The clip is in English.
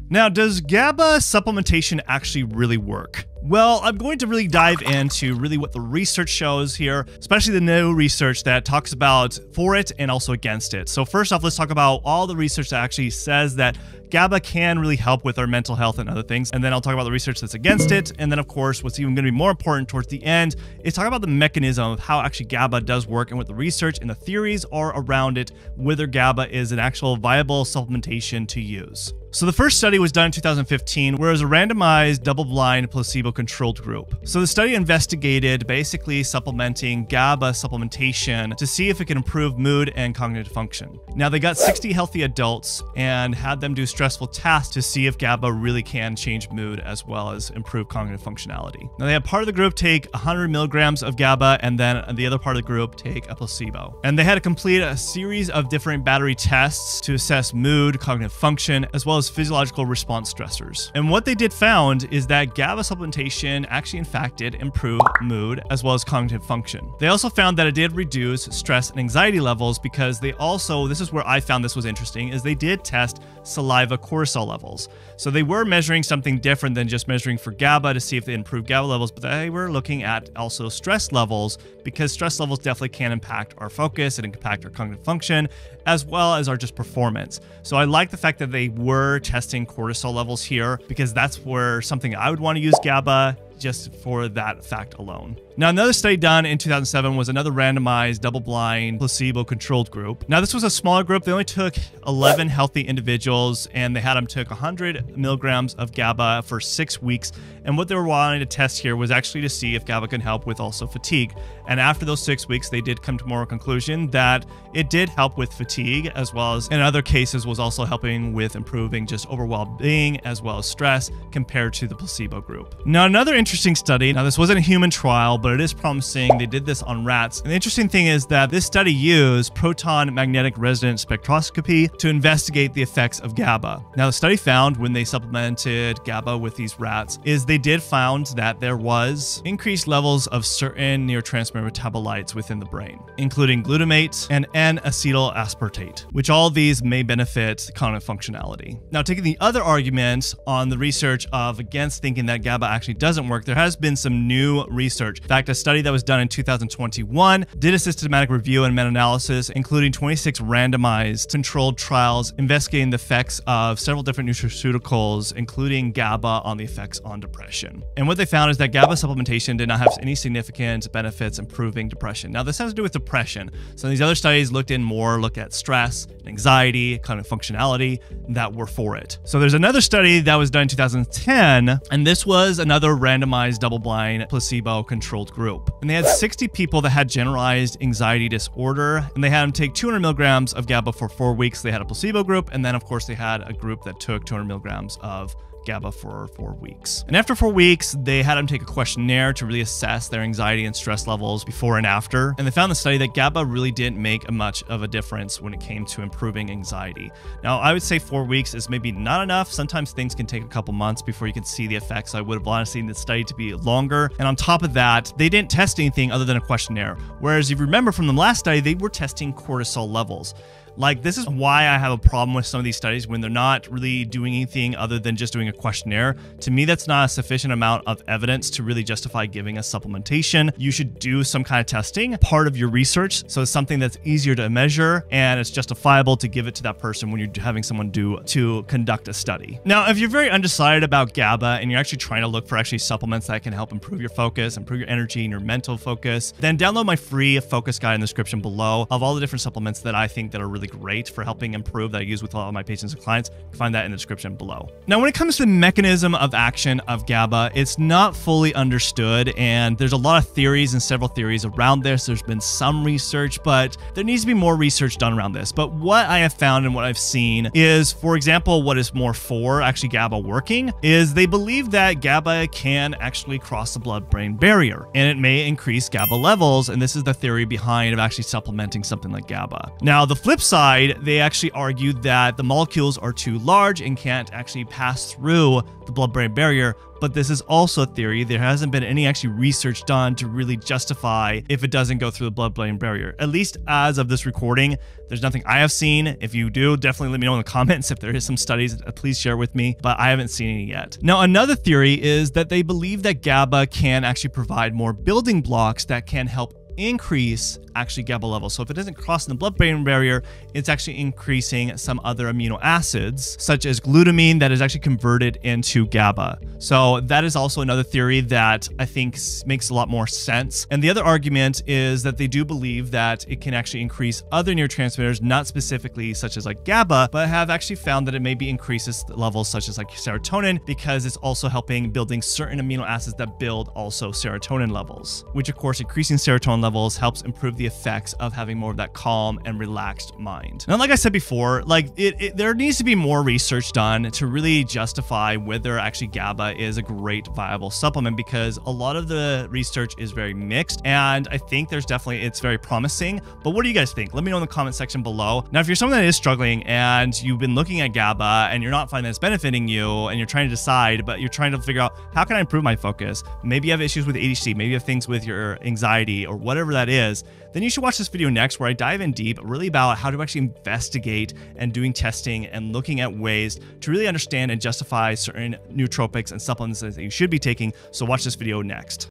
Now, does GABA supplementation actually really work? Well, I'm going to really dive into really what the research shows here, especially the new research that talks about for it and also against it. So first off, let's talk about all the research that actually says that GABA can really help with our mental health and other things. And then I'll talk about the research that's against it. And then of course, what's even going to be more important towards the end is talk about the mechanism of how actually GABA does work and what the research and the theories are around it, whether GABA is an actual viable supplementation to use. So the first study was done in 2015, where it was a randomized, double-blind, placebo-controlled group. So the study investigated basically supplementing GABA supplementation to see if it could improve mood and cognitive function. Now they got 60 healthy adults and had them do stressful tasks to see if GABA really can change mood as well as improve cognitive functionality. Now they had part of the group take 100 milligrams of GABA and then the other part of the group take a placebo. And they had to complete a series of different battery tests to assess mood, cognitive function, as well as physiological response stressors. And what they did found is that GABA supplementation actually in fact did improve mood as well as cognitive function. They also found that it did reduce stress and anxiety levels because they also, this is where I found this was interesting, is they did test saliva cortisol levels. So they were measuring something different than just measuring for GABA to see if they improved GABA levels, but they were looking at also stress levels because stress levels definitely can impact our focus and impact our cognitive function as well as our just performance. So I like the fact that they were testing cortisol levels here because that's where something I would want to use GABA just for that fact alone. Now, another study done in 2007 was another randomized, double-blind, placebo-controlled group. Now, this was a smaller group. They only took 11 healthy individuals, and they had them take 100 milligrams of GABA for 6 weeks. And what they were wanting to test here was actually to see if GABA can help with also fatigue. And after those 6 weeks, they did come to more conclusion that it did help with fatigue, as well as in other cases was also helping with improving just overall well-being as well as stress compared to the placebo group. Now, another interesting study, now this wasn't a human trial, but it is promising. They did this on rats. And the interesting thing is that this study used proton magnetic resonance spectroscopy to investigate the effects of GABA. Now, the study found when they supplemented GABA with these rats is they did found that there was increased levels of certain neurotransmitter metabolites within the brain, including glutamate and N-acetyl aspartate, which all of these may benefit cognitive functionality. Now, taking the other argument on the research of against thinking that GABA actually doesn't work, there has been some new research. In fact, a study that was done in 2021 did a systematic review and meta-analysis, including 26 randomized controlled trials investigating the effects of several different nutraceuticals, including GABA, on the effects on depression. And what they found is that GABA supplementation did not have any significant benefits improving depression. Now, this has to do with depression. So these other studies looked at stress, anxiety, cognitive functionality that were for it. So there's another study that was done in 2010, and this was another randomized double-blind placebo-controlled group. And they had 60 people that had generalized anxiety disorder, and they had them take 200 milligrams of GABA for 4 weeks. They had a placebo group, and then of course they had a group that took 200 milligrams of GABA for 4 weeks. And after 4 weeks, they had them take a questionnaire to really assess their anxiety and stress levels before and after. And they found in the study that GABA really didn't make much of a difference when it came to improving anxiety. Now, I would say 4 weeks is maybe not enough. Sometimes things can take a couple months before you can see the effects. I would have wanted to see the study to be longer. And on top of that, they didn't test anything other than a questionnaire. Whereas if you remember from the last study, they were testing cortisol levels. Like, this is why I have a problem with some of these studies when they're not really doing anything other than just doing a questionnaire. To me, that's not a sufficient amount of evidence to really justify giving a supplementation. You should do some kind of testing, part of your research, so it's something that's easier to measure and it's justifiable to give it to that person when you're having someone to conduct a study. Now, if you're very undecided about GABA and you're actually trying to look for supplements that can help improve your focus, improve your energy and your mental focus, then download my free focus guide in the description below of all the different supplements that I think that are really great for helping improve that I use with a lot of my patients and clients. You can find that in the description below. Now, when it comes to the mechanism of action of GABA, it's not fully understood, and there's a lot of theories and several theories around this. There's been some research, but there needs to be more research done around this. But what I have found and what I've seen is, for example, what is more for actually GABA working is they believe that GABA can actually cross the blood-brain barrier, and it may increase GABA levels, and this is the theory behind of actually supplementing something like GABA. Now, the flip side side, they actually argued that the molecules are too large and can't actually pass through the blood-brain barrier. But this is also a theory. There hasn't been any actually research done to really justify if it doesn't go through the blood-brain barrier. At least as of this recording, there's nothing I have seen. If you do, definitely let me know in the comments. If there is some studies, please share with me, but I haven't seen any yet. Now, another theory is that they believe that GABA can actually provide more building blocks that can help increase actually GABA levels. So if it doesn't cross the blood-brain barrier, it's actually increasing some other amino acids, such as glutamine, that is actually converted into GABA. So that is also another theory that I think makes a lot more sense. And the other argument is that they do believe that it can actually increase other neurotransmitters, not specifically such as like GABA, but have actually found that it maybe increases levels such as like serotonin, because it's also helping building certain amino acids that build also serotonin levels, which of course increasing serotonin levels helps improve the effects of having more of that calm and relaxed mind. Now, like I said before, like there needs to be more research done to really justify whether actually GABA is a great viable supplement, because a lot of the research is very mixed, and I think it's very promising. But what do you guys think? Let me know in the comment section below. Now, if you're someone that is struggling and you've been looking at GABA and you're not finding that it's benefiting you, and you're trying to decide, but you're trying to figure out how can I improve my focus? Maybe you have issues with ADHD, maybe you have things with your anxiety or whatever that is, then you should watch this video next, where I dive in deep really about how to actually investigate and doing testing and looking at ways to really understand and justify certain nootropics and supplements that you should be taking. So watch this video next.